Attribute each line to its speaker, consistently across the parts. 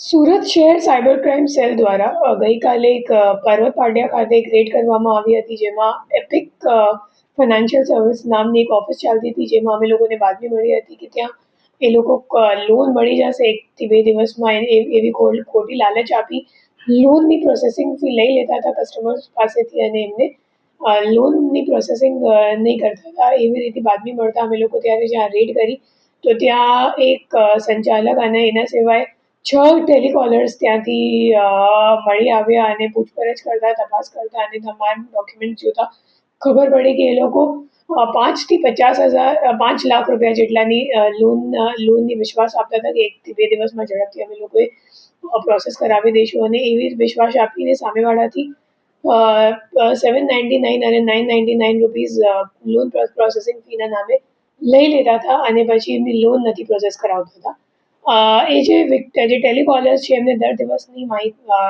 Speaker 1: સુરત શહેર cyber crime cell દ્વારા ગઈકાલે એક પર્વત પાટિયા ખાતે એક રેડ કરવામાં આવી હતી, જેમાં એપિક ફાઇનાન્શિયલ સર્વિસ નામની એક ઓફિસ ચાલતી હતી, જેમાં અમે લોકોને બાતમી મળી હતી કે ત્યાં એ લોકો લોન મળી જશે 1 થી 2 દિવસમાં, એવી ખોટી લાલચ આપી લોનની પ્રોસેસિંગ ફી લઈ લેતા હતા કસ્ટમર્સ પાસેથી, અને એમને લોનની પ્રોસેસિંગ નહીં કરતા હતા. એવી રીતે બાતમી મળતા અમે લોકો ત્યારે જ્યાં રેડ કરી, તો ત્યાં એક સંચાલક અને એના સિવાય 6 ટેલિકોલર્સ ત્યાંથી મળી આવ્યા અને પૂછપરછ કરતા, તપાસ કરતા અને તમામ ડોક્યુમેન્ટ જોતા ખબર પડી કે એ લોકો 5 થી 50 હજાર 5 લાખ રૂપિયા જેટલાની લોનની વિશ્વાસ આપતા હતા કે 1 થી 2 દિવસમાં ઝડપથી અમે લોકોએ પ્રોસેસ કરાવી દઈશું, અને એવી વિશ્વાસ આપીને સામેવાળાથી 799 અને 999 રૂપીઝ લોન પ્રોસેસિંગ ફીના નામે લઈ લેતા હતા, અને પછી એમની લોન નથી પ્રોસેસ કરાવતા હતા. એ જે ટેલિકોલર્સ છે એમને દર દિવસની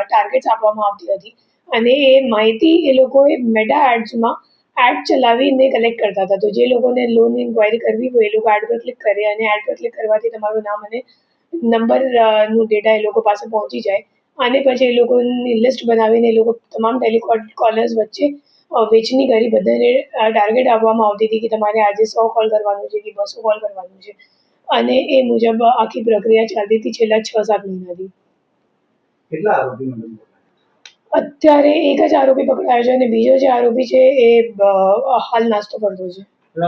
Speaker 1: ટાર્ગેટ્સ આપવામાં આવતી હતી, અને એ માહિતી એ લોકોએ મેટા એડ્સમાં એડ ચલાવીને કલેક્ટ કરતા હતા. તો જે લોકોને લોન ઇન્ક્વાયરી કરવી હોય એ લોકો એડ પર ક્લિક કરે, અને એડ પર ક્લિક કરવાથી તમારું નામ અને નંબરનું ડેટા એ લોકો પાસે પહોંચી જાય, અને પછી એ લોકોની લિસ્ટ બનાવીને એ લોકો તમામ ટેલિકોલર્સ વચ્ચે વેચણી કરી બધાને ટાર્ગેટ આપવામાં આવતી હતી કે તમારે આજે 100 કોલ કરવાનું છે કે 200 કોલ કરવાનું છે, અને એ મુજબ આખી પ્રક્રિયા ચાલતી હતી છેલ્લા 6-7 મહિનાથી.
Speaker 2: કેટલા આરોપી મળી?
Speaker 1: અત્યારે એક જ આરોપી પકડાયો છે, અને બીજો જે આરોપી છે એ હાલ નાસ્તો કરતો છે.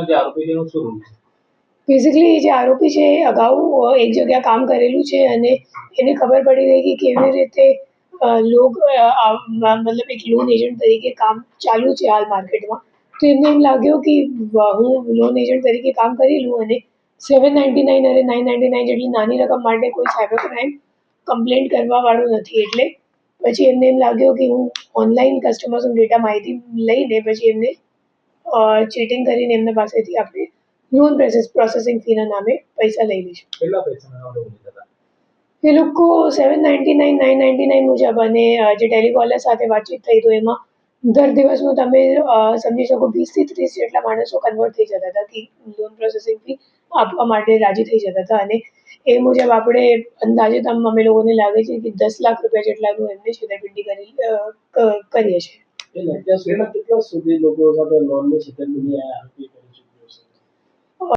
Speaker 2: જે આરોપી છે એનું શું રોલ છે?
Speaker 1: બેઝિકલી જે આરોપી છે એ અગાઉ એક જગ્યા કામ કરેલું છે, અને એને ખબર પડી ગઈ કે કેવી રીતે મતલબ એક લોન એજન્ટ તરીકે કામ ચાલુ છે હાલ માર્કેટમાં. તો એમને એમ લાગ્યું કે હું લોન એજન્ટ તરીકે કામ કરી લઉં, અને 799 અને 999 જેટલી નાની રકમ માટે કોઈ સાયબર ક્રાઇમ કમ્પ્લેન્ટ કરવાવાળું નથી, એટલે પછી એમને એમ લાગ્યું કે હું ઓનલાઈન કસ્ટમર્સનો ડેટા માહિતી લઈને પછી એમને ચીટિંગ કરીને એમના પાસેથી આપણે લોન પ્રોસેસિંગ ફીના નામે પૈસા લઈ લઈશું.
Speaker 2: કેટલા પૈસાના લોન લીધા હતા?
Speaker 1: એ લોકો 799 999 મુજબ, અને જે ટેલિકોલર સાથે વાતચીત થઈ તો એમાં દર દિવસનું તમે સમજી શકો 20 થી 30 જેટલા માણસો કન્વર્ટ થઈ જતા હતા કે લોન પ્રોસેસિંગ ફી આપવા માટે રાજી થઈ જતા હતા, અને એ મુજબ આપણે અંદાજે અમે લોકોને લાગે છે કે 10 લાખ રૂપિયા જેટલાનું એમને છેતરપિંડી કરીએ છીએ.
Speaker 2: કેટલા સુધી લોકો સાથે લોનની છેતરપિંડી